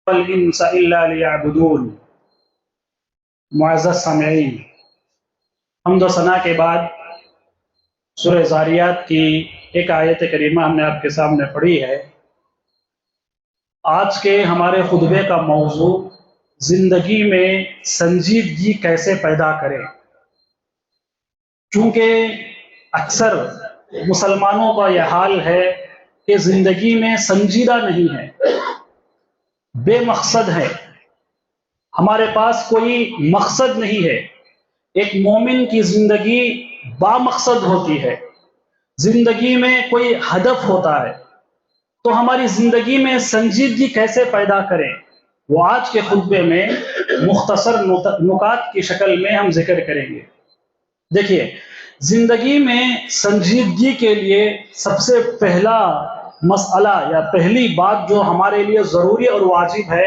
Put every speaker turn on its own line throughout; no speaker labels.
والانس الا لیعبدون۔ معزز سامعین، حمد و ثنا کے بعد سورہ ذاریات کی ایک آیت کریمہ ہم نے آپ کے سامنے پڑھی ہے۔ آج کے ہمارے خطبے کا موضوع زندگی میں سنجیدگی کیسے پیدا کریں، چونکہ اکثر مسلمانوں کا یہ حال ہے کہ زندگی میں سنجیدہ نہیں ہے، بے مقصد ہے، ہمارے پاس کوئی مقصد نہیں ہے۔ ایک مومن کی زندگی با مقصد ہوتی ہے، زندگی میں کوئی ہدف ہوتا ہے۔ تو ہماری زندگی میں سنجیدگی کیسے پیدا کریں، وہ آج کے خطبے میں مختصر نکات کی شکل میں ہم ذکر کریں گے۔ دیکھیے، زندگی میں سنجیدگی کے لیے سب سے پہلا مسئلہ یا پہلی بات جو ہمارے لیے ضروری اور واجب ہے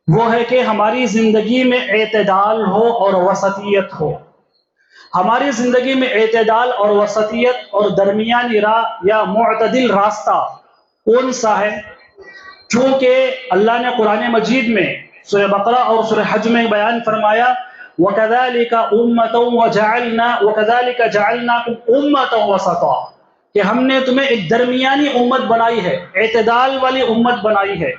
وہ ہے کہ ہماری زندگی میں اعتدال ہو اور وسطیت ہو۔ ہماری زندگی میں اعتدال اور وسطیت اور درمیانی راہ یا معتدل راستہ کون سا ہے؟ چونکہ اللہ نے قرآن مجید میں سورہ بقرہ اور سورہ حج میں بیان فرمایا وَكَذَلِكَ أُمَّةً وَكَذَلِكَ جَعَلْنَاكُمْ أُمَّةً وَسَطًا، کہ ہم نے تمہیں ایک درمیانی امت بنائی ہے، اعتدال والی امت بنائی ہے۔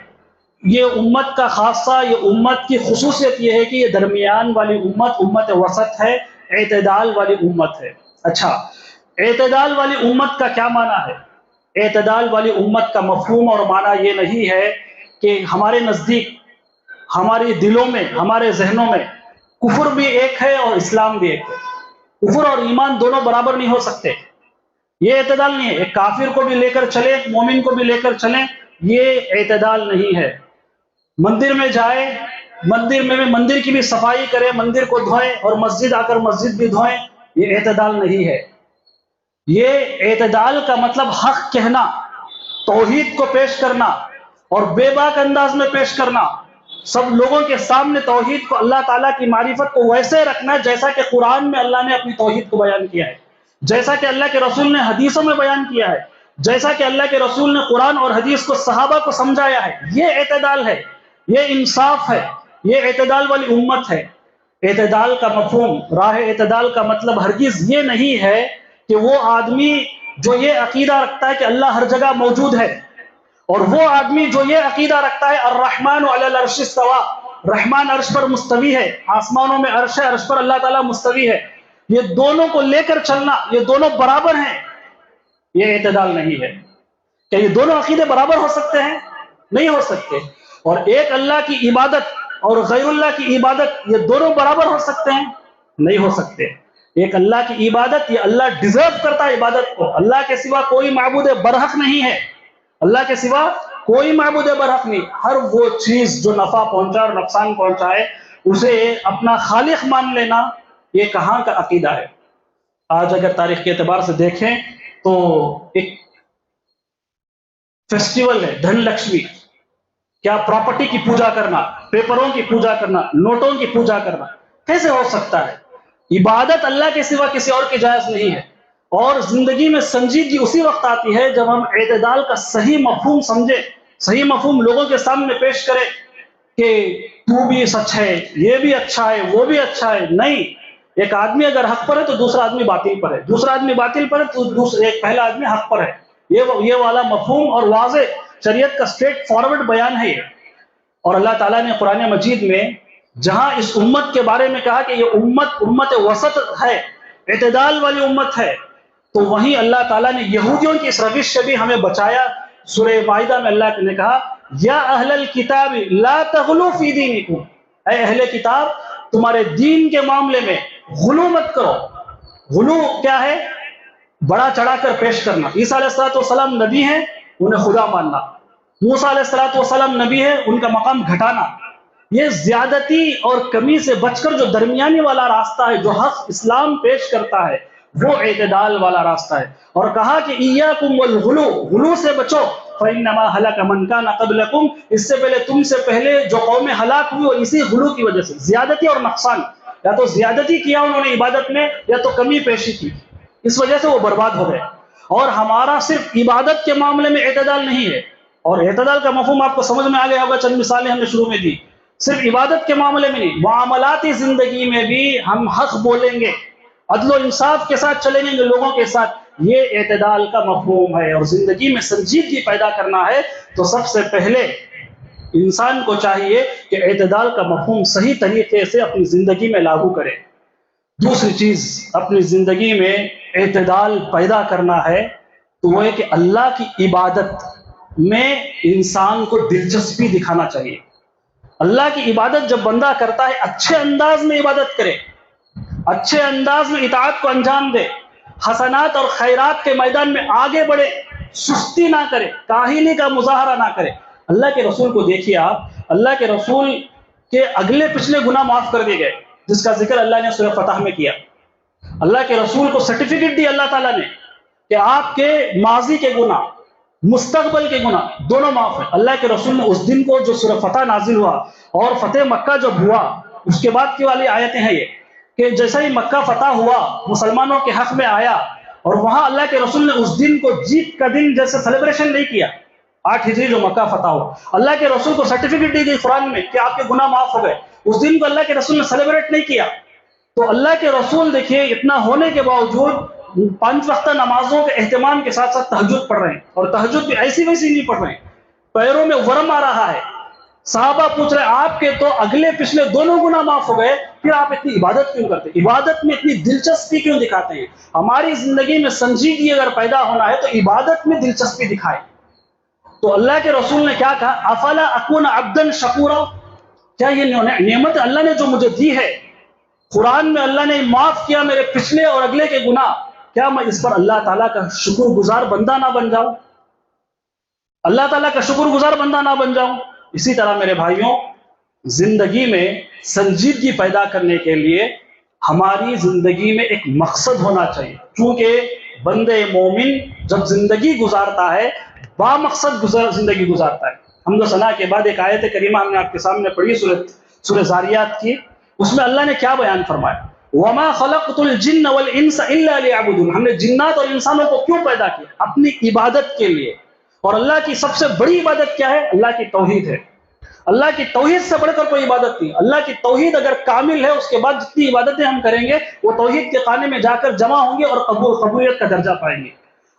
یہ امت کا خاصہ، یہ امت کی خصوصیت یہ ہے کہ یہ درمیان والی امت وسط ہے، اعتدال والی امت ہے۔ اچھا، اعتدال والی امت کا کیا معنی ہے؟ اعتدال والی امت کا مفہوم اور معنی یہ نہیں ہے کہ ہمارے نزدیک، ہمارے دلوں میں، ہمارے ذہنوں میں کفر بھی ایک ہے اور اسلام بھی ایک ہے۔ کفر اور ایمان دونوں برابر نہیں ہو سکتے، یہ اعتدال نہیں ہے۔ ایک کافر کو بھی لے کر چلیں، ایک مومن کو بھی لے کر چلیں، یہ اعتدال نہیں ہے۔ مندر میں جائیں، مندر کی بھی صفائی کریں، مندر کو دھوئیں، اور مسجد آ کر مسجد بھی دھوئیں، یہ اعتدال نہیں ہے۔ یہ اعتدال کا مطلب حق کہنا، توحید کو پیش کرنا اور بے باک انداز میں پیش کرنا، سب لوگوں کے سامنے توحید کو، اللہ تعالیٰ کی معرفت کو ویسے رکھنا جیسا کہ قرآن میں اللہ نے اپنی توحید کو بیان کیا ہے، جیسا کہ اللہ کے رسول نے حدیثوں میں بیان کیا ہے، جیسا کہ اللہ کے رسول نے قرآن اور حدیث کو صحابہ کو سمجھایا ہے۔ یہ اعتدال ہے، یہ انصاف ہے، یہ اعتدال والی امت ہے۔ اعتدال کا مفہوم، راہ اعتدال کا مطلب ہرگز یہ نہیں ہے کہ وہ آدمی جو یہ عقیدہ رکھتا ہے کہ اللہ ہر جگہ موجود ہے، اور وہ آدمی جو یہ عقیدہ رکھتا ہے الرحمن علی العرش استویٰ، رحمان عرش پر مستوی ہے، آسمانوں میں عرش ہے، عرش پر اللہ تعالیٰ مستوی ہے، یہ دونوں کو لے کر چلنا، یہ دونوں برابر ہیں، یہ اعتدال نہیں ہے۔ کیا یہ دونوں عقیدے برابر ہو سکتے ہیں؟ نہیں ہو سکتے۔ اور ایک اللہ کی عبادت اور غیر اللہ کی عبادت، یہ دونوں برابر ہو سکتے ہیں؟ نہیں ہو سکتے۔ ایک اللہ کی عبادت، یہ اللہ ڈیزرو کرتا ہے عبادت کو، اللہ کے سوا کوئی معبود برحق نہیں ہے، اللہ کے سوا کوئی معبود برحق نہیں۔ ہر وہ چیز جو نفع پہنچائے اور نقصان پہنچائے اسے اپنا خالق مان لینا، یہ کہاں کا عقیدہ ہے؟ آج اگر تاریخ کے اعتبار سے دیکھیں تو ایک فیسٹیول ہے دھن لکشمی، کیا پراپرٹی کی پوجا کرنا، پیپروں کی پوجا کرنا، نوٹوں کی پوجا کرنا، کیسے ہو سکتا ہے؟ عبادت اللہ کے سوا کسی اور کی جائز نہیں ہے۔ اور زندگی میں سنجیدگی اسی وقت آتی ہے جب ہم اعتدال کا صحیح مفہوم سمجھے، صحیح مفہوم لوگوں کے سامنے پیش کرے کہ تو بھی سچ ہے، یہ بھی اچھا ہے، وہ بھی اچھا ہے۔ نہیں، ایک آدمی اگر حق پر ہے تو دوسرا آدمی باطل پر ہے، دوسرا آدمی باطل پر ہے تو ایک پہلا آدمی حق پر ہے۔ یہ والا مفہوم اور واضح شریعت کا اسٹریٹ فارورڈ بیان ہے یہ۔ اور اللہ تعالیٰ نے قرآن مجید میں جہاں اس امت کے بارے میں کہا کہ یہ امت وسط ہے، اعتدال والی امت ہے، تو وہیں اللہ تعالیٰ نے یہودیوں کی اس روش سے بھی ہمیں بچایا۔ سورہ مائدہ میں اللہ نے کہا یا اہل الکتاب لا تغلوا فی دینکم، اے اہل کتاب تمہارے دین کے معاملے میں غلو مت کرو۔ غلو کیا ہے؟ بڑا چڑھا کر پیش کرنا۔ عیسیٰ علیہ السلام نبی ہیں، انہیں خدا ماننا۔ موسیٰ علیہ السلام نبی ہے، ان کا مقام گھٹانا۔ یہ زیادتی اور کمی سے بچ کر جو درمیانی والا راستہ ہے، جو حق اسلام پیش کرتا ہے، وہ اعتدال والا راستہ ہے۔ اور کہا کہ ایاکم والغلو، غلو سے بچو، فإنما ہلک من کان قبلکم، اس سے پہلے تم سے پہلے جو قومیں ہلاک ہوئی وہ اسی غلو کی وجہ سے، زیادتی اور نقصان، یا تو زیادتی کیا انہوں نے عبادت میں یا تو کمی پیشی کی، اس وجہ سے وہ برباد ہو گئے۔ اور ہمارا صرف عبادت کے معاملے میں اعتدال نہیں ہے، اور اعتدال کا مفہوم آپ کو سمجھ میں آ گیا ہوگا، چند مثالیں ہم نے شروع میں دی. صرف عبادت کے معاملے میں نہیں، معاملاتی زندگی میں بھی ہم حق بولیں گے، عدل و انصاف کے ساتھ چلیں گے لوگوں کے ساتھ. یہ اعتدال کا مفہوم ہے. اور زندگی میں سنجیدگی پیدا کرنا ہے تو سب سے پہلے انسان کو چاہیے کہ اعتدال کا مفہوم صحیح طریقے سے اپنی زندگی میں لاگو کرے. دوسری چیز اپنی زندگی میں اعتدال پیدا کرنا ہے تو وہ ہے کہ اللہ کی عبادت میں انسان کو دلچسپی دکھانا چاہیے. اللہ کی عبادت جب بندہ کرتا ہے اچھے انداز میں عبادت کرے، اچھے انداز میں اطاعت کو انجام دے، حسنات اور خیرات کے میدان میں آگے بڑھے، سستی نہ کرے، کاہلی کا مظاہرہ نہ کرے. اللہ کے رسول کو دیکھیے آپ، اللہ کے رسول کے اگلے پچھلے گناہ معاف کر دیے گئے جس کا ذکر اللہ نے سورہ فتح میں کیا. اللہ کے رسول کو سرٹیفکیٹ دی اللہ تعالیٰ نے کہ آپ کے ماضی کے گناہ، مستقبل کے گناہ دونوں معاف ہیں. اللہ کے رسول نے اس دن کو جو سورہ فتح نازل ہوا اور فتح مکہ جب ہوا، اس کے بعد کی والی آیتیں ہیں یہ کہ جیسا ہی مکہ فتح ہوا، مسلمانوں کے حق میں آیا، اور وہاں اللہ کے رسول نے اس دن کو جیت کا دن جیسے سیلیبریشن نہیں کیا. 8 ہجری جو مکہ فتح ہوا، اللہ کے رسول کو سرٹیفکیٹ دی گئی قرآن میں کہ آپ کے گناہ معاف ہو گئے. اس دن کو اللہ کے رسول نے سیلیبریٹ نہیں کیا. تو اللہ کے رسول دیکھیے اتنا ہونے کے باوجود 5 وقتہ نمازوں کے اہتمام کے ساتھ ساتھ تہجد پڑھ رہے ہیں، اور تہجد بھی ایسی ویسی نہیں پڑھ رہے ہیں، پیروں میں ورم آ رہا ہے. صحابہ پوچھ رہے آپ کے تو اگلے پچھلے دونوں گناہ معاف ہو گئے، پھر آپ اتنی عبادت کیوں کرتے، عبادت میں اتنی دلچسپی کیوں دکھاتے ہیں؟ ہماری زندگی میں سنجیدگی اگر پیدا ہونا ہے تو عبادت میں دلچسپی دکھائے. تو اللہ کے رسول نے کیا کہا؟ افلا اکون عبدا شکورا، کیا یہ نعمت اللہ نے جو مجھے دی ہے، قرآن میں اللہ نے معاف کیا میرے پچھلے اور اگلے کے گناہ، کیا میں اس پر اللہ تعالیٰ کا شکر گزار بندہ نہ بن جاؤں؟ اللہ تعالیٰ کا شکر گزار بندہ نہ بن جاؤں؟ اسی طرح میرے بھائیوں، زندگی میں سنجیدگی پیدا کرنے کے لیے ہماری زندگی میں ایک مقصد ہونا چاہیے. چونکہ بندے مومن جب زندگی گزارتا ہے با مقصد زندگی گزارتا ہے. حمد و ثنا کے بعد ایک آیت کریمہ ہم نے آپ کے سامنے پڑھی سورہ زاریات کی. اس میں اللہ نے کیا بیان فرمایا؟ وَمَا خَلَقْتُ الْجِنَّ وَالْإِنسَ إِلَّا لِيَعْبُدُونَ، ہم نے جنات اور انسانوں کو کیوں پیدا کیا؟ اپنی عبادت کے لیے. اور اللہ کی سب سے بڑی عبادت کیا ہے؟ اللہ کی توحید ہے. اللہ کی توحید سے بڑھ کر کوئی عبادت نہیں. اللہ کی توحید اگر کامل ہے، اس کے بعد جتنی عبادتیں ہم کریں گے وہ توحید کے خانے میں جا کر جمع ہوں گے اور قبولیت کا درجہ پائیں گے.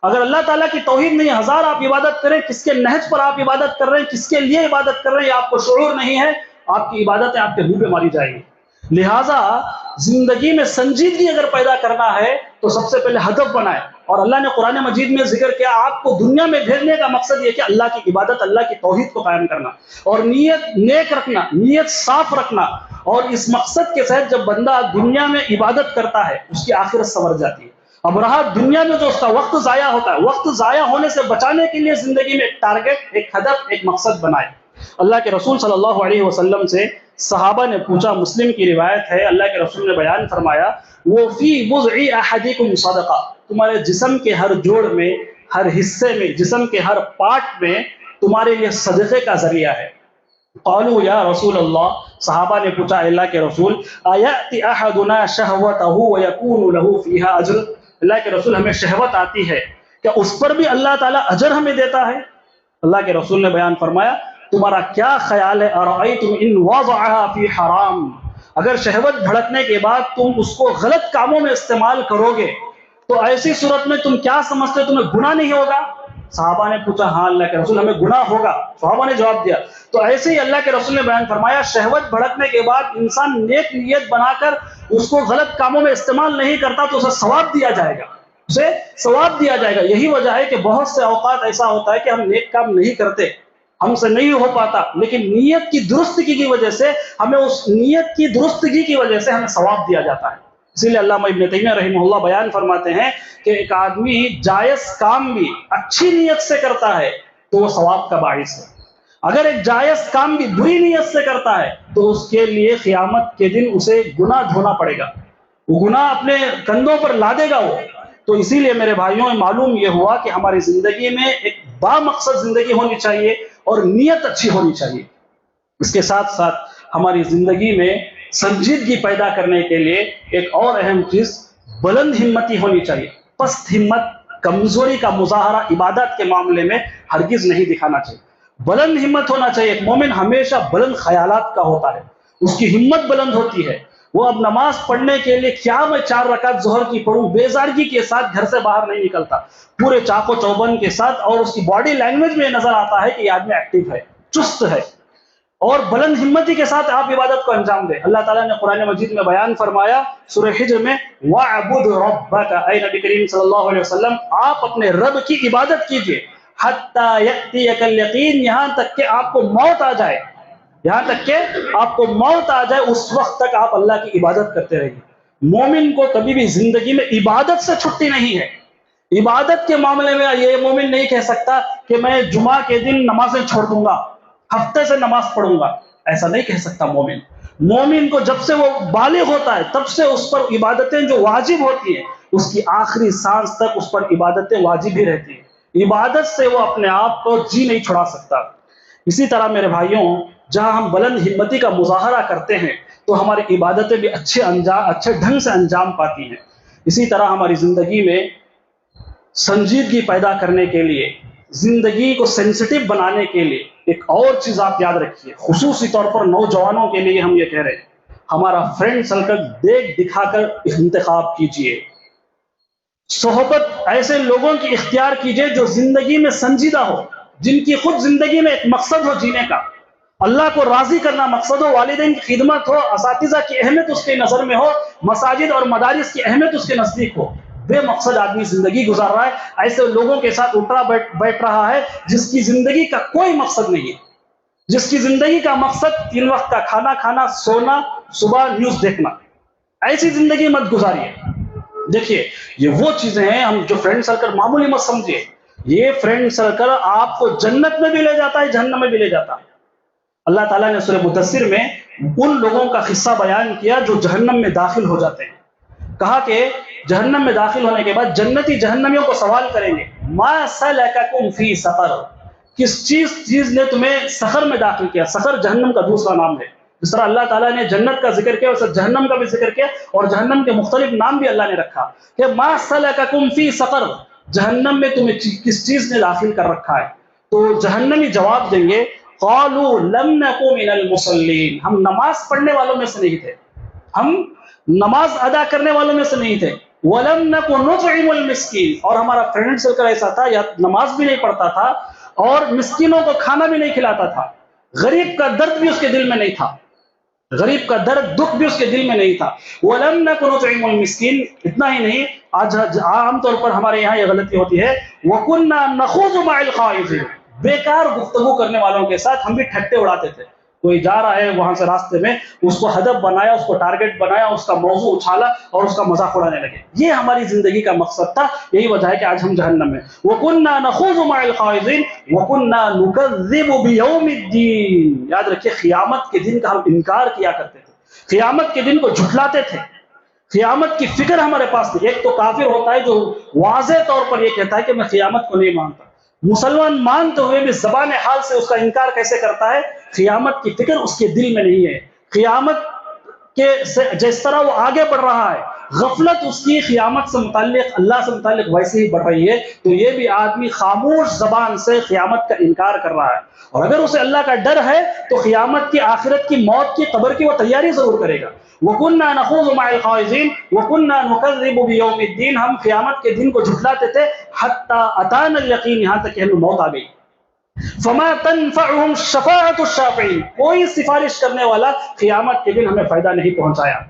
اگر اللہ تعالیٰ کی توحید نہیں، ہزار آپ عبادت کریں، کس کے نہج پر آپ عبادت کر رہے ہیں، کس کے لیے عبادت کر رہے ہیں، آپ کو شعور نہیں ہے، آپ کی عبادتیں آپ کے منہ پہ ماری جائیں گی. لہٰذا زندگی میں سنجیدگی اگر پیدا کرنا ہے تو سب سے پہلے ہدف بنائے. اور اللہ نے قرآن مجید میں ذکر کیا آپ کو دنیا میں بھیجنے کا مقصد یہ کہ اللہ کی عبادت، اللہ کی توحید کو قائم کرنا، اور نیت نیک رکھنا، نیت صاف رکھنا. اور اس مقصد کے تحت جب بندہ دنیا میں عبادت کرتا ہے اس کی آخرت سنور جاتی ہے. اب رہا دنیا میں جو اس کا وقت ضائع ہوتا ہے، وقت ضائع ہونے سے بچانے کے لیے زندگی میں ایک ٹارگٹ، ایک ہدف، ایک مقصد بنائے. اللہ کے رسول صلی اللہ علیہ وسلم سے صحابہ نے پوچھا، مسلم کی روایت ہے، اللہ کے رسول نے بیان فرمایا وہ فی بضع احدکم صدقہ، تمہارے جسم کے ہر جوڑ میں، ہر حصے میں، جسم کے ہر پارٹ میں تمہارے لیے صدقے کا ذریعہ ہے. قالوا یا رسول اللہ، صحابہ نے پوچھا اللہ کے رسول، ایأتی احدنا شہوتہ ویکون له فیہا اجر، اللہ کے رسول ہمیں شہوت آتی ہے، کیا اس پر بھی اللہ تعالیٰ اجر ہمیں دیتا ہے؟ اللہ کے رسول نے بیان فرمایا تمہارا کیا خیال ہے، ارأیتم ان وضعها فی حرام، اگر شہوت بھڑکنے کے بعد تم اس کو غلط کاموں میں استعمال کرو گے تو ایسی صورت میں تم کیا سمجھتے ہو، تمہیں گناہ نہیں ہوگا؟ صحابہ نے پوچھا ہاں اللہ کے رسول ہمیں گناہ ہوگا. صحابہ نے جواب دیا. تو ایسے ہی اللہ کے رسول نے بیان فرمایا شہوت بھڑکنے کے بعد انسان نیک نیت بنا کر اس کو غلط کاموں میں استعمال نہیں کرتا تو اسے ثواب دیا جائے گا، اسے ثواب دیا جائے گا. یہی وجہ ہے کہ بہت سے اوقات ایسا ہوتا ہے کہ ہم نیک کام نہیں کرتے، ہم سے نہیں ہو پاتا، لیکن نیت کی درستگی کی وجہ سے ہمیں، اس نیت کی درستگی کی وجہ سے ہمیں ثواب دیا جاتا ہے. اسی لیے علامہ ابن تیمیہ رحمہ اللہ بیان فرماتے ہیں کہ ایک آدمی جائز کام بھی اچھی نیت سے کرتا ہے تو وہ ثواب کا باعث ہے، اگر ایک جائز کام بھی بری نیت سے کرتا ہے تو اس کے لیے قیامت کے دن اسے گناہ ڈھونا پڑے گا، وہ گناہ اپنے کندھوں پر لادے گا وہ. تو اسی لیے میرے بھائیوں معلوم یہ ہوا کہ ہماری زندگی میں ایک با مقصد زندگی ہونی چاہیے اور نیت اچھی ہونی چاہیے. اس کے ساتھ ساتھ ہماری زندگی میں سنجیدگی پیدا کرنے کے لیے ایک اور اہم چیز بلند ہمتی ہونی چاہیے. پست ہمت، کمزوری کا مظاہرہ عبادت کے معاملے میں ہرگز نہیں دکھانا چاہیے. بلند ہمت ہونا چاہیے. ایک مومن ہمیشہ بلند خیالات کا ہوتا ہے, اس کی ہمت بلند ہوتی ہے. وہ اب نماز پڑھنے کے لیے کیا میں 4 رکعت ظہر کی پڑھوں, بیزارگی کے ساتھ گھر سے باہر نہیں نکلتا, پورے چاق و چوبند کے ساتھ, اور اس کی باڈی لینگویج میں نظر آتا ہے کہ یہ آدمی ایکٹیو ہے, چست ہے, اور بلند ہمتی کے ساتھ آپ عبادت کو انجام دیں. اللہ تعالیٰ نے قرآن مجید میں بیان فرمایا سورہ حجر میں, وَاعْبُدْ رَبَّكَ, اے نبی کریم صلی اللہ علیہ وسلم آپ اپنے رب کی عبادت کیجئے, حَتَّى يَأْتِيَكَ الْيَقِينُ, یہاں تک کہ آپ کو موت آ جائے, یہاں تک کہ آپ کو موت آ جائے, اس وقت تک آپ اللہ کی عبادت کرتے رہیے. مومن کو کبھی بھی زندگی میں عبادت سے چھٹی نہیں ہے. عبادت کے معاملے میں یہ مومن نہیں کہہ سکتا کہ میں جمعہ کے دن نمازیں چھوڑ دوں گا, ہفتے سے نماز پڑھوں گا, ایسا نہیں کہہ سکتا مومن. مومن کو جب سے وہ بالغ ہوتا ہے تب سے اس پر عبادتیں جو واجب ہوتی ہیں, اس کی آخری سانس تک اس پر عبادتیں واجب ہی رہتی ہیں. عبادت سے وہ اپنے آپ کو جی نہیں چھڑا سکتا. اسی طرح میرے بھائیوں, جہاں ہم بلند ہمتی کا مظاہرہ کرتے ہیں تو ہماری عبادتیں بھی اچھے ڈھنگ سے انجام پاتی ہیں. اسی طرح ہماری زندگی میں سنجیدگی پیدا کرنے کے لیے, زندگی کو سینسٹیو بنانے کے لیے ایک اور چیز آپ یاد رکھیے, خصوصی طور پر نوجوانوں کے لیے ہم یہ کہہ رہے ہیں, ہمارا فرینڈ سرکل دیکھ دکھا کر انتخاب کیجئے. صحبت ایسے لوگوں کی اختیار کیجئے جو زندگی میں سنجیدہ ہو, جن کی خود زندگی میں ایک مقصد ہو جینے کا, اللہ کو راضی کرنا مقصد ہو, والدین کی خدمت ہو, اساتذہ کی اہمیت اس کی نظر میں ہو, مساجد اور مدارس کی اہمیت اس کے نزدیک ہو. بے مقصد آدمی زندگی گزار رہا ہے, ایسے لوگوں کے ساتھ اٹھا بیٹھ رہا ہے جس کی زندگی کا کوئی مقصد نہیں ہے, جس کی زندگی کا مقصد 3 وقت کا کھانا کھانا, سونا, صبح نیوز دیکھنا. ایسی زندگی مت گزاریے. دیکھیے یہ وہ چیزیں ہیں, ہم جو فرینڈ سرکل معمولی مت سمجھیے, یہ فرینڈ سرکل آپ کو جنت میں بھی لے جاتا ہے, جہنم میں بھی لے جاتا ہے. اللہ تعالیٰ نے سورہ مدثر میں ان لوگوں کا قصہ بیان کیا جو جہنم میں داخل ہو جاتے ہیں. کہا کہ جہنم میں داخل ہونے کے بعد جنتی جہنمیوں کو سوال کریں گے, ما سلککم فی سقر, کس چیز نے تمہیں سقر میں داخل کیا. سقر جہنم کا دوسرا نام ہے. جس طرح اللہ تعالیٰ نے جنت کا ذکر کیا ویسے جہنم کا بھی ذکر کیا, اور جہنم کے مختلف نام بھی اللہ نے رکھا کہ ما سلککم فی سقر, جہنم میں تمہیں کس چیز نے داخل کر رکھا ہے. تو جہنمی جواب دیں گے, قالوا لم نکن من المصلین, ہم نماز پڑھنے والوں میں سے نہیں تھے, ہم نماز ادا کرنے والوں میں سے نہیں تھے. وَلَمْ نَكُ نُطْعِمُ الْمِسْكِينَ, اور ہمارا فرینڈ سرکل ایسا تھا یا نماز بھی نہیں پڑھتا تھا اور مسکینوں کو کھانا بھی نہیں کھلاتا تھا, غریب کا درد بھی اس کے دل میں نہیں تھا, غریب کا درد دکھ بھی اس کے دل میں نہیں تھا. وَلَمْ نَكُ نُطْعِمُ الْمِسْكِينَ, اتنا ہی نہیں, آج عام طور پر ہمارے یہاں یہ غلطی ہوتی ہے, وَكُنَّا نَخُوضُ مَعَ الْخَائِضِينَ, بیکار گفتگو کرنے والوں کے ساتھ ہم بھی ٹھٹے اڑاتے تھے. کوئی جا رہا ہے وہاں سے راستے میں, اس کو ہدف بنایا, اس کو ٹارگٹ بنایا, اس کا موضوع اچھالا اور اس کا مذاق اڑانے لگے. یہ ہماری زندگی کا مقصد تھا, یہی وجہ ہے کہ آج ہم جہنم میں. وَكُنَّا نَخُوضُ مَعَ الْخَائِضِينَ وَكُنَّا نُكَذِّبُ بِيَوْمِ الدِّينِ, یاد رکھیے قیامت کے دن کا ہم انکار کیا کرتے تھے, قیامت کے دن کو جھٹلاتے تھے, قیامت کی فکر ہمارے پاس نہیں. ایک تو کافر ہوتا ہے جو واضح طور پر یہ کہتا ہے کہ میں قیامت کو نہیں مانتا, مسلمان مانتے ہوئے بھی زبان حال سے اس کا انکار کیسے کرتا ہے؟ قیامت کی فکر اس کے دل میں نہیں ہے. قیامت کے جس طرح وہ آگے بڑھ رہا ہے, غفلت اس کی قیامت سے متعلق, اللہ سے متعلق ویسے ہی بڑھ رہی ہے. تو یہ بھی آدمی خاموش زبان سے قیامت کا انکار کر رہا ہے, اور اگر اسے اللہ کا ڈر ہے تو قیامت کی, آخرت کی, موت کی, قبر کی وہ تیاری ضرور کرے گا. وَكُنَّا نَخُوضُ مَعَ الْخَائِضِينَ وَكُنَّا نُكَذِّبُ بِيَوْمِ الدِّينِ, ہم قیامت کے دن کو جھٹلاتے تھے, حَتَّى أَتَانَا الْيَقِينَ, یہاں تک کہ ہمیں موت آ گئی. فَمَا تَنْفَعُهُمْ شَفَاعَةُ الشَّافِعِينَ, کوئی سفارش کرنے والا قیامت کے دن ہمیں فائدہ نہیں پہنچایا.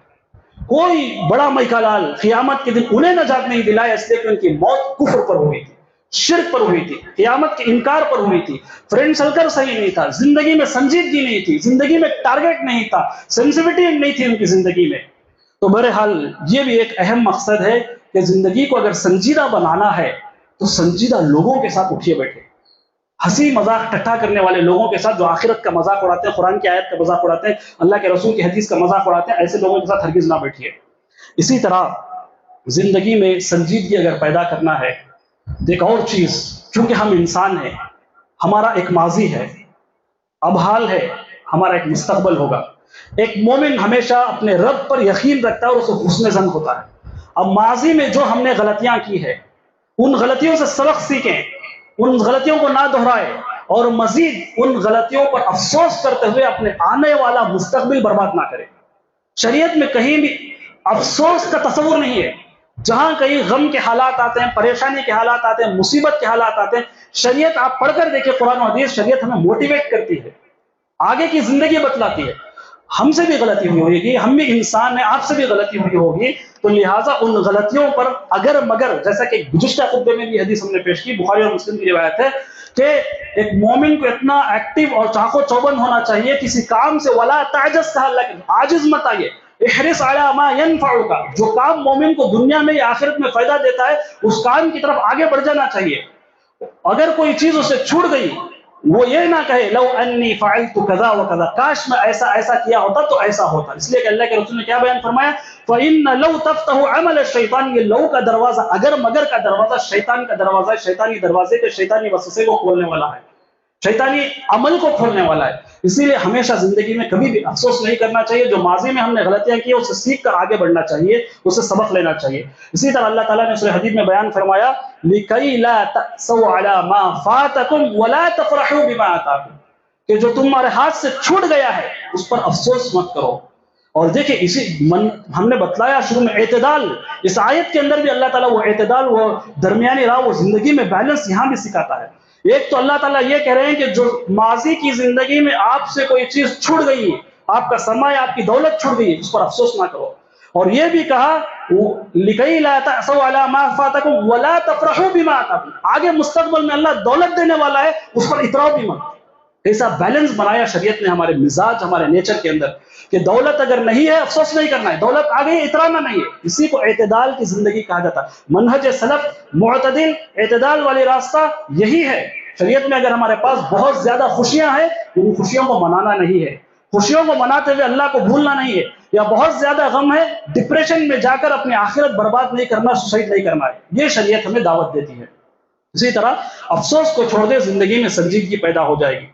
کوئی بڑا میکا لال قیامت کے دن انہیں نجات نہیں دلایا, اس لیے کہ ان کی موت کفر پر ہوئی تھی, شرک پر ہوئی تھی, قیامت کے انکار پر ہوئی تھی. فرینڈ سرکل صحیح نہیں تھا, زندگی میں سنجیدگی نہیں تھی, زندگی میں ٹارگٹ نہیں تھا, سینسیٹیوٹی نہیں تھی ان کی زندگی میں. تو بہرحال یہ بھی ایک اہم مقصد ہے کہ زندگی کو اگر سنجیدہ بنانا ہے تو سنجیدہ لوگوں کے ساتھ اٹھیے بیٹھے, ہنسی مذاق ٹھٹھا کرنے والے لوگوں کے ساتھ جو آخرت کا مذاق اڑاتے ہیں, قرآن کی آیت کا مذاق اڑاتے ہیں, اللہ کے رسول کی حدیث کا مذاق اڑاتے ہیں, ایسے لوگوں کے ساتھ ہرگز نہ بیٹھیے. اسی طرح زندگی میں سنجیدگی اگر پیدا کرنا ہے, ایک اور چیز, چونکہ ہم انسان ہیں, ہمارا ایک ماضی ہے, اب حال ہے, ہمارا ایک مستقبل ہوگا. ایک مومن ہمیشہ اپنے رب پر یقین رکھتا ہے اور اسے حسن ظن ہوتا ہے. اب ماضی میں جو ہم نے غلطیاں کی ہے, ان غلطیوں سے سبق سیکھیں, ان غلطیوں کو نہ دہرائے, اور مزید ان غلطیوں پر افسوس کرتے ہوئے اپنے آنے والا مستقبل برباد نہ کرے۔ شریعت میں کہیں بھی افسوس کا تصور نہیں ہے۔ جہاں کہیں غم کے حالات آتے ہیں، پریشانی کے حالات آتے ہیں، مصیبت کے حالات آتے ہیں، شریعت آپ پڑھ کر دیکھیں، قرآن و حدیث، شریعت ہمیں موٹیویٹ کرتی ہے، آگے کی زندگی بتلاتی ہے۔ ہم سے بھی غلطی ہوئی ہوگی، ہم بھی انسان ہیں، آپ سے بھی غلطی ہوئی ہوگی، تو لہٰذا ان غلطیوں پر اگر مگر، جیسا کہ گزشتہ خطبے میں بھی حدیث ہم نے پیش کی، بخاری اور مسلم کی روایت ہے کہ ایک مومن کو اتنا ایکٹیو اور چاق و چوبند ہونا چاہیے کسی کام سے، ولا تعجز کہا اللہ کے، عاجز مت آئیے، احرص علی ما ينفعك، جو کام مومن کو دنیا میں یا آخرت میں فائدہ دیتا ہے اس کام کی طرف آگے بڑھ جانا چاہیے۔ اگر کوئی چیز اسے چھوٹ گئی، وہ یہ نہ کہے لو انی فعلت کذا وکذا، کاش میں ایسا ایسا کیا ہوتا تو ایسا ہوتا۔ اس لیے کہ اللہ کے رسول نے کیا بیان فرمایا، فإن لو تفتح عمل الشیطان، یہ لو کا دروازہ، اگر مگر کا دروازہ شیطان کا دروازہ ہے، شیطانی دروازے کے، شیطانی وسوسے کو کھولنے والا ہے، شیطانی عمل کو کھولنے والا ہے۔ اسی لیے ہمیشہ زندگی میں کبھی بھی افسوس نہیں کرنا چاہیے، جو ماضی میں ہم نے غلطیاں کی اسے سیکھ کر آگے بڑھنا چاہیے، اسے سبق لینا چاہیے۔ اسی طرح اللہ تعالیٰ نے سورہ حدید میں بیان فرمایا لِكَيْ لَا تَأْسَوْا عَلَى مَا فَاتَكُمْ وَلَا تَفْرَحُوا بِمَا آتَاكُمْ، کہ جو تمہارے ہاتھ سے چھوٹ گیا ہے اس پر افسوس مت کرو۔ اور دیکھیں ہم نے بتلایا شروع میں اعتدال، اس آیت کے اندر بھی اللہ تعالیٰ وہ اعتدال، وہ درمیانی راہ، وہ زندگی میں بیلنس یہاں بھی سکھاتا ہے۔ ایک تو اللہ تعالیٰ یہ کہہ رہے ہیں کہ جو ماضی کی زندگی میں آپ سے کوئی چیز چھوٹ گئی ہے، آپ کا سرمایہ، آپ کی دولت چھوٹ گئی، اس پر افسوس نہ کرو۔ اور یہ بھی کہا لِكَيْ لَا تَأْسَوْا عَلَى مَا فَاتَكُمْ وَلَا تَفْرَحُوا بِمَا آتَاكُمْ، آگے مستقبل میں اللہ دولت دینے والا ہے، اس پر اتراؤ بھی مت۔ ایسا بیلنس بنایا شریعت نے ہمارے مزاج، ہمارے نیچر کے اندر، کہ دولت اگر نہیں ہے افسوس نہیں کرنا ہے، دولت آ گئی اترانا نہیں ہے۔ اسی کو اعتدال کی زندگی کہا جاتا ہے۔ منہج سلف معتدل، اعتدال والی راستہ یہی ہے۔ شریعت میں اگر ہمارے پاس بہت زیادہ خوشیاں ہیں، ان خوشیوں کو منانا نہیں ہے، خوشیوں کو مناتے ہوئے اللہ کو بھولنا نہیں ہے، یا بہت زیادہ غم ہے، ڈپریشن میں جا کر اپنی آخرت برباد نہیں کرنا، سوسائڈ نہیں کرنا ہے، یہ شریعت ہمیں دعوت دیتی ہے۔ اسی طرح افسوس کو چھوڑ دے، زندگی میں سنجیدگی پیدا ہو جائے گی۔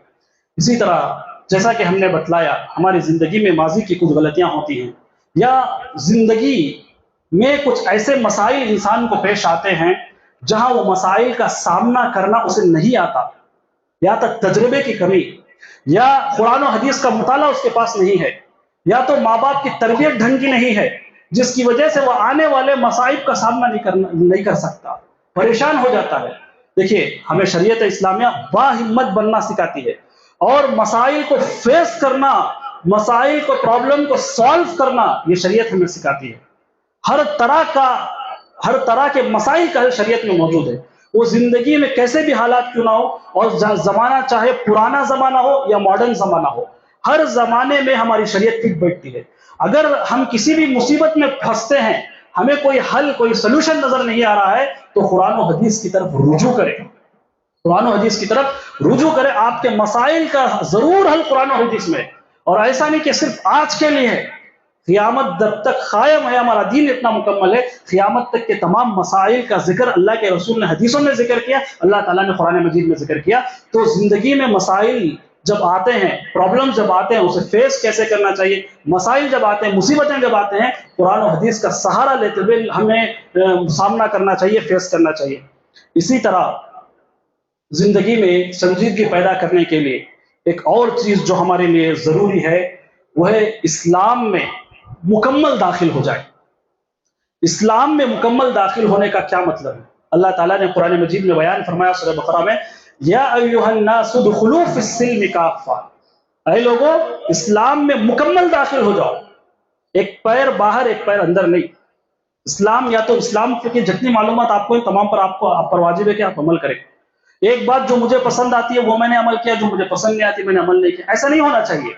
اسی طرح جیسا کہ ہم نے بتلایا، ہماری زندگی میں ماضی کی کچھ غلطیاں ہوتی ہیں، یا زندگی میں کچھ ایسے مسائل انسان کو پیش آتے ہیں جہاں وہ مسائل کا سامنا کرنا اسے نہیں آتا، یا تک تجربے کی کمی، یا قرآن و حدیث کا مطالعہ اس کے پاس نہیں ہے، یا تو ماں باپ کی تربیت ڈھنگ کی نہیں ہے، جس کی وجہ سے وہ آنے والے مصائب کا سامنا نہیں کر سکتا، پریشان ہو جاتا ہے۔ دیکھیے، ہمیں شریعت اسلامیہ باہمت بننا سکھاتی ہے، اور مسائل کو فیس کرنا، مسائل کو، پرابلم کو سالو کرنا، یہ شریعت ہمیں سکھاتی ہے۔ ہر طرح کے مسائل کا حل شریعت میں موجود ہے، وہ زندگی میں کیسے بھی حالات کیوں نہ ہو، اور زمانہ چاہے پرانا زمانہ ہو یا ماڈرن زمانہ ہو، ہر زمانے میں ہماری شریعت فٹ بیٹھتی ہے۔ اگر ہم کسی بھی مصیبت میں پھنستے ہیں، ہمیں کوئی حل، کوئی سلوشن نظر نہیں آ رہا ہے، تو قرآن و حدیث کی طرف رجوع کریں، قرآن و حدیث کی طرف رجوع کریں۔ آپ کے مسائل کا ضرور حل قرآن و حدیث میں، اور ایسا نہیں کہ صرف آج کے لیے ہے، قیامت جب تک قائم ہے، ہمارا دین اتنا مکمل ہے، قیامت تک کے تمام مسائل کا ذکر اللہ کے رسول نے حدیثوں میں ذکر کیا، اللہ تعالیٰ نے قرآن مجید میں ذکر کیا۔ تو زندگی میں مسائل جب آتے ہیں، پرابلم جب آتے ہیں، اسے فیس کیسے کرنا چاہیے، مسائل جب آتے ہیں، مصیبتیں جب آتے ہیں، قرآن و حدیث کا سہارا لیتے ہوئے ہمیں سامنا کرنا چاہیے، فیس کرنا چاہیے۔ اسی طرح زندگی میں سنجیدگی پیدا کرنے کے لیے ایک اور چیز جو ہمارے لیے ضروری ہے، وہ ہے اسلام میں مکمل داخل ہو جائے۔ اسلام میں مکمل داخل ہونے کا کیا مطلب ہے؟ اللہ تعالیٰ نے قرآن مجید میں بیان فرمایا سورہ بقرہ میں، یا ایھا الناس ادخلوا فی السلم کافہ، اے لوگو اسلام میں مکمل داخل ہو جاؤ، ایک پیر باہر ایک پیر اندر نہیں۔ اسلام، یا تو اسلام کی جتنی معلومات آپ کو ہیں تمام پر آپ پر واجب ہے کہ آپ عمل کریں۔ ایک بات جو مجھے پسند آتی ہے وہ میں نے عمل کیا، جو مجھے پسند نہیں آتی میں نے عمل نہیں کیا، ایسا نہیں ہونا چاہیے۔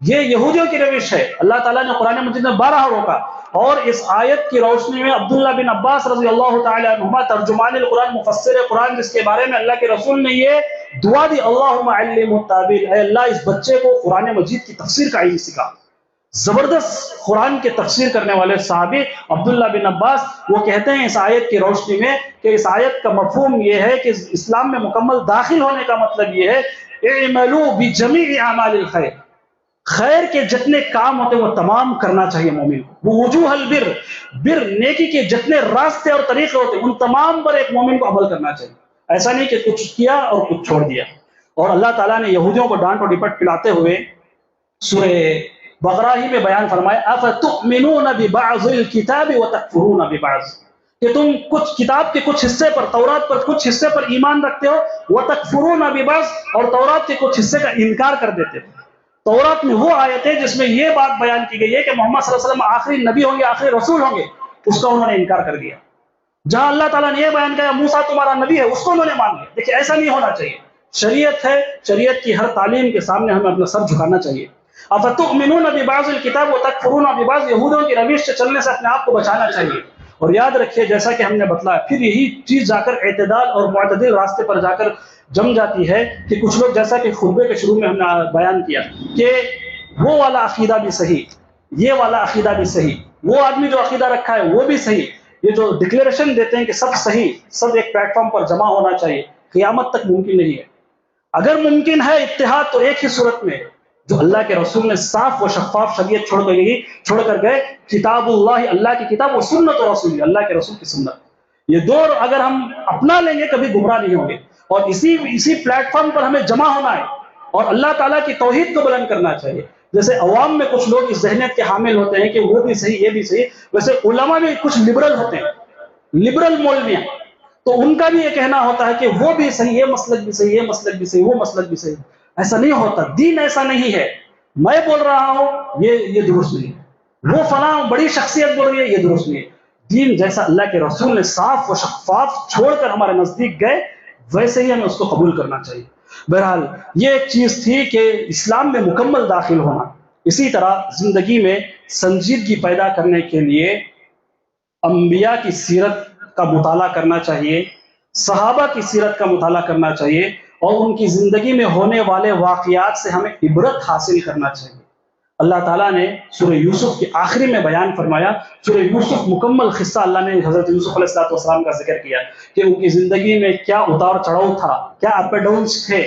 یہ یہودیوں کی روش ہے۔ اللہ تعالیٰ نے قرآن مجید میں 12 روکا، اور اس آیت کی روشنی میں عبداللہ بن عباس رضی اللہ تعالی عنہما، ترجمان القرآن، مفسر قرآن، جس کے بارے میں اللہ کے رسول نے یہ دعا دی، اللہم علم التاویل، اے اللہ اس بچے کو قرآن مجید کی تفسیر کا علم سکھا۔ زبردست قرآن کے تفسیر کرنے والے صحابی عبداللہ بن عباس، وہ کہتے ہیں اس آیت کی روشنی میں کہ اس آیت کا مفہوم یہ ہے کہ اسلام میں مکمل داخل ہونے کا مطلب یہ ہے، اعملوا بجمیع اعمال الخیر، خیر کے جتنے کام ہوتے ہیں وہ تمام کرنا چاہیے مومن کو۔ وہ وجوہ البر، بر نیکی کے جتنے راستے اور طریقے ہوتے ہیں ان تمام پر ایک مومن کو عمل کرنا چاہیے۔ ایسا نہیں کہ کچھ کیا اور کچھ چھوڑ دیا۔ اور اللہ تعالیٰ نے یہودیوں کو ڈانٹ و ڈپٹ پلاتے ہوئے سورہ بقرہ ہی میں بیان فرمایا افتؤمنون ببعض الکتاب وتکفرون ببعض، کہ تم کچھ کتاب کے کچھ حصے پر، تورات پر کچھ حصے پر ایمان رکھتے ہو، وتکفرون ببعض، اور تورات کے کچھ حصے کا انکار کر دیتے ہو۔ تورات میں وہ آیتیں جس میں یہ بات بیان کی گئی ہے کہ محمد صلی اللہ علیہ وسلم آخری نبی ہوں گے، آخری رسول ہوں گے، اس کا انہوں نے انکار کر دیا۔ جہاں اللہ تعالیٰ نے یہ بیان کیا موسیٰ تمہارا نبی ہے، اس کو انہوں نے مان لیا۔ دیکھیں ایسا نہیں ہونا چاہیے، شریعت ہے، شریعت کی ہر تعلیم کے سامنے ہمیں اپنا سر جھکانا چاہیے۔ افتؤمنون ببعض الکتاب وتکفرون ببعض، یہودیوں کی روش سے چلنے سے اپنے آپ کو بچانا چاہیے۔ اور یاد رکھیے جیسا کہ ہم نے بتلایا، پھر یہی چیز جا کر اعتدال اور معتدل راستے پر جا کر جم جاتی ہے کہ کچھ لوگ، جیسا کہ خطبے کے شروع میں ہم نے بیان کیا کہ وہ والا عقیدہ بھی صحیح، یہ والا عقیدہ بھی صحیح، وہ آدمی جو عقیدہ رکھا ہے وہ بھی صحیح، یہ جو ڈکلیریشن دیتے ہیں کہ سب صحیح، سب ایک پلیٹ فارم پر جمع ہونا چاہیے، قیامت تک ممکن نہیں ہے۔ اگر ممکن ہے اتحاد تو ایک ہی صورت میں، جو اللہ کے رسول نے صاف و شفاف شریعت چھوڑ کر گئے، کتاب اللہ، اللہ کی کتاب، و سنت رسول، اللہ کے رسول کی سنت، یہ دو اگر ہم اپنا لیں گے کبھی گمراہ نہیں ہوں گے۔ اور اسی پلیٹ فارم پر ہمیں جمع ہونا ہے اور اللہ تعالیٰ کی توحید کو بلند کرنا چاہیے۔ جیسے عوام میں کچھ لوگ اس ذہنیت کے حامل ہوتے ہیں کہ وہ بھی صحیح یہ بھی صحیح، ویسے علماء میں کچھ لبرل ہوتے ہیں، لبرل مولویاں، تو ان کا بھی یہ کہنا ہوتا ہے کہ وہ بھی صحیح، یہ مسلک بھی صحیح، یہ مسلک بھی صحیح، وہ مسلک بھی صحیح۔ ایسا نہیں ہوتا، دین ایسا نہیں ہے۔ میں بول رہا ہوں یہ درست نہیں ہے، وہ فلاں بڑی شخصیت بول رہی ہے یہ درست نہیں ہے۔ دین جیسا اللہ کے رسول نے صاف و شفاف چھوڑ کر ہمارے نزدیک گئے، ویسے ہی ہمیں اس کو قبول کرنا چاہیے۔ بہرحال یہ ایک چیز تھی کہ اسلام میں مکمل داخل ہونا۔ اسی طرح زندگی میں سنجیدگی پیدا کرنے کے لیے انبیاء کی سیرت کا مطالعہ کرنا چاہیے، صحابہ کی سیرت کا مطالعہ کرنا چاہیے، اور ان کی زندگی میں ہونے والے واقعات سے ہمیں عبرت حاصل کرنا چاہیے۔ اللہ تعالیٰ نے سورہ یوسف کے آخری میں بیان فرمایا، سورہ یوسف مکمل قصہ اللہ نے حضرت یوسف علیہ السلام کا ذکر کیا کہ ان کی زندگی میں کیا اتار چڑھاؤ تھا، کیا اپ اینڈ ڈاؤنس تھے،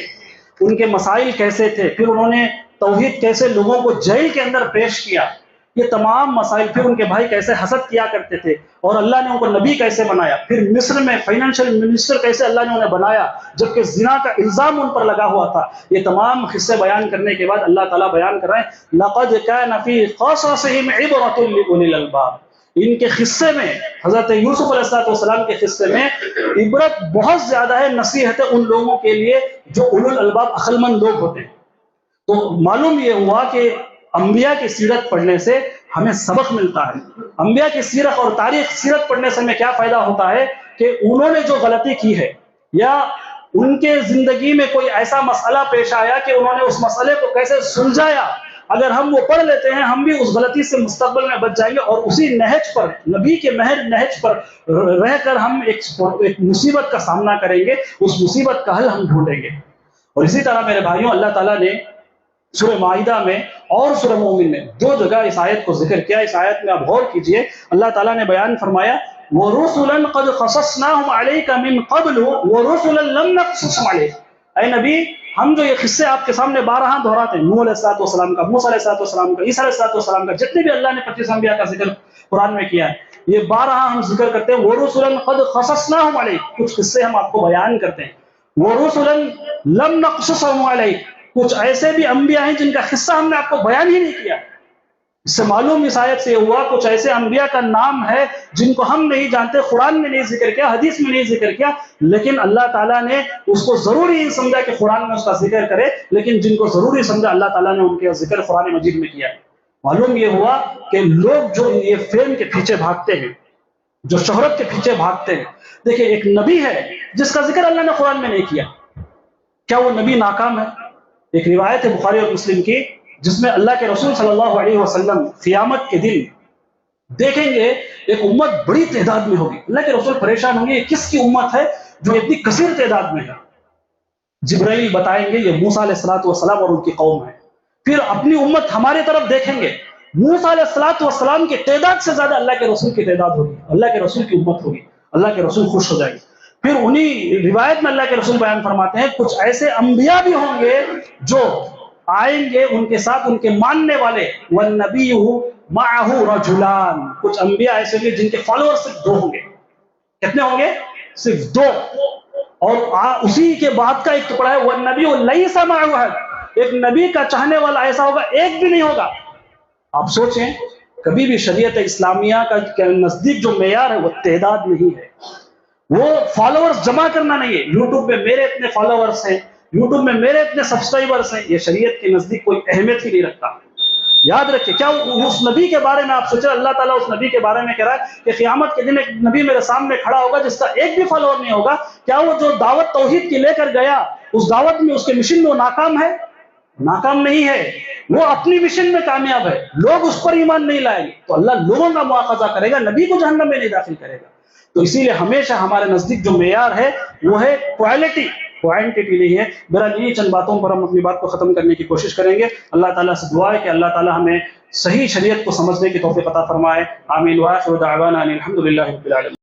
ان کے مسائل کیسے تھے، پھر انہوں نے توحید کیسے لوگوں کو جیل کے اندر پیش کیا، یہ تمام مسائل، پھر ان کے بھائی کیسے حسد کیا کرتے تھے اور اللہ نے ان کو نبی کیسے بنایا، پھر مصر میں فائنینشل منسٹر کیسے اللہ نے انہیں بنایا جبکہ زنا کا الزام ان پر لگا ہوا تھا۔ یہ تمام قصے بیان کرنے کے بعد اللہ تعالیٰ بیان کر رہے ہیں لَقَدْ كَانَ فِي قَصَصِهِمْ عِبْرَةٌ لِأُولِي الْأَلْبَابِ، ان کے قصے میں، حضرت یوسف علیہ السلام کے قصے میں عبرت بہت زیادہ ہے، نصیحت ہے ان لوگوں کے لیے جو اولو الالباب عقل مند لوگ ہوتے ہیں۔ تو معلوم یہ ہوا کہ انبیاء کی سیرت پڑھنے سے ہمیں سبق ملتا ہے۔ انبیاء کی سیرت اور تاریخ سیرت پڑھنے سے ہمیں کیا فائدہ ہوتا ہے کہ انہوں نے جو غلطی کی ہے یا ان کے زندگی میں کوئی ایسا مسئلہ پیش آیا کہ انہوں نے اس مسئلے کو کیسے سلجھایا، اگر ہم وہ پڑھ لیتے ہیں ہم بھی اس غلطی سے مستقبل میں بچ جائیں گے اور اسی نہج پر، نبی کے محض نہج پر رہ کر ہم ایک مصیبت کا سامنا کریں گے، اس مصیبت کا حل ہم ڈھونڈیں گے۔ اور اسی طرح میرے بھائیوں، اللہ تعالیٰ نے سورہ مائدہ میں اور سورہ مومن میں دو جگہ اس آیت کو ذکر کیا۔ اس آیت میں آپ غور کیجئے، اللہ تعالیٰ نے بیان فرمایا وَرُسُلًا قَدْ قَصَصْنَاهُمْ عَلَيْكَ مِنْ قَبْلُ وَرُسُلًا لَمْ نَقْصُصْهُمْ عَلَيْكَ، اے نبی ہم جو یہ قصے آپ کے سامنے بارہا دہراتے ہیں، نوح علیہ السلام کا، موسیٰ علیہ السلام کا، عیسیٰ علیہ السلام کا، جتنے بھی اللہ نے 25 انبیاء کا ذکر قرآن میں کیا ہے، یہ بارہا ہم ذکر کرتے ہیں وَرُسُلًا قَدْ قَصَصْنَاهُمْ عَلَيْكَ، کچھ قصے ہم آپ کو بیان کرتے ہیں، وَرُسُلًا لَمْ نَقْصُصْهُمْ عَلَيْكَ، کچھ ایسے بھی انبیاء ہیں جن کا قصہ ہم نے آپ کو بیان ہی نہیں کیا۔ اس سے معلوم اس آیت سے ہوا کچھ ایسے انبیاء کا نام ہے جن کو ہم نہیں جانتے، قرآن میں نہیں ذکر کیا، حدیث میں نہیں ذکر کیا، لیکن اللہ تعالیٰ نے اس کو ضروری نہیں سمجھا کہ قرآن میں اس کا ذکر کرے، لیکن جن کو ضروری سمجھا اللہ تعالیٰ نے ان کے ذکر قرآن مجید میں کیا۔ معلوم یہ ہوا کہ لوگ جو یہ فیم کے پیچھے بھاگتے ہیں، جو شہرت کے پیچھے بھاگتے ہیں، دیکھیں ایک نبی ہے جس کا ذکر اللہ نے قرآن میں نہیں کیا، کیا وہ نبی ناکام ہے؟ ایک روایت ہے بخاری اور مسلم کی جس میں اللہ کے رسول صلی اللہ علیہ وسلم قیامت کے دن دیکھیں گے ایک امت بڑی تعداد میں ہوگی، اللہ کے رسول پریشان ہوں گے یہ کس کی امت ہے جو اتنی کثیر تعداد میں ہے؟ جبرائیل بتائیں گے یہ موسیٰ علیہ السلام اور ان کی قوم ہے۔ پھر اپنی امت ہماری طرف دیکھیں گے، موسیٰ علیہ السلام کی تعداد سے زیادہ اللہ کے رسول کی تعداد ہوگی، اللہ کے رسول کی امت ہوگی، اللہ کے رسول خوش ہو جائے گے۔ پھر انہی روایت میں اللہ کے رسول بیان فرماتے ہیں کچھ ایسے انبیاء بھی ہوں گے جو آئیں گے، ان کے ساتھ ان کے ماننے والے، وَالنَّبِيُّ مَعَهُ رَجُلَانِ، کچھ انبیاء ایسے بھی جن کے فالوور صرف دو ہوں گے۔ کتنے ہوں گے؟ صرف دو۔ اور اسی کے بعد کا ایک ٹکڑا ہے والنبی لیس معہ احد، ایک نبی کا چاہنے والا ایسا ہوگا ایک بھی نہیں ہوگا۔ آپ سوچیں کبھی بھی شریعت اسلامیہ کا نزدیک جو معیار ہے وہ تعداد نہیں ہے، وہ فالوورز جمع کرنا نہیں ہے۔ یوٹیوب میں میرے اتنے فالوورز ہیں، یوٹیوب میں میرے اتنے سبسکرائبرز ہیں، یہ شریعت کے نزدیک کوئی اہمیت ہی نہیں رکھتا۔ یاد رکھیں، کیا اس نبی کے بارے میں آپ سوچیں، اللہ تعالیٰ اس نبی کے بارے میں کہہ رہا ہے کہ قیامت کے دن ایک نبی میرے سامنے کھڑا ہوگا جس کا ایک بھی فالوور نہیں ہوگا، کیا وہ جو دعوت توحید کی لے کر گیا اس دعوت میں اس کے مشن میں وہ ناکام ہے؟ ناکام نہیں ہے، وہ اپنی مشن میں کامیاب ہے، لوگ اس پر ایمان نہیں لائیں گے تو اللہ لوگوں کا مواخذہ کرے گا، نبی کو جہنم میں نہیں داخل کرے گا۔ تو اسی لیے ہمیشہ ہمارے نزدیک جو معیار ہے وہ ہے کوالٹی، کوانٹٹی نہیں ہے۔ بہرحال انہی چند باتوں پر ہم اپنی بات کو ختم کرنے کی کوشش کریں گے۔ اللہ تعالیٰ سے دعا ہے کہ اللہ تعالیٰ ہمیں صحیح شریعت کو سمجھنے کی توفیق عطا فرمائے۔ آمین۔ وآخر دعوانا ان الحمد للہ رب العالمین۔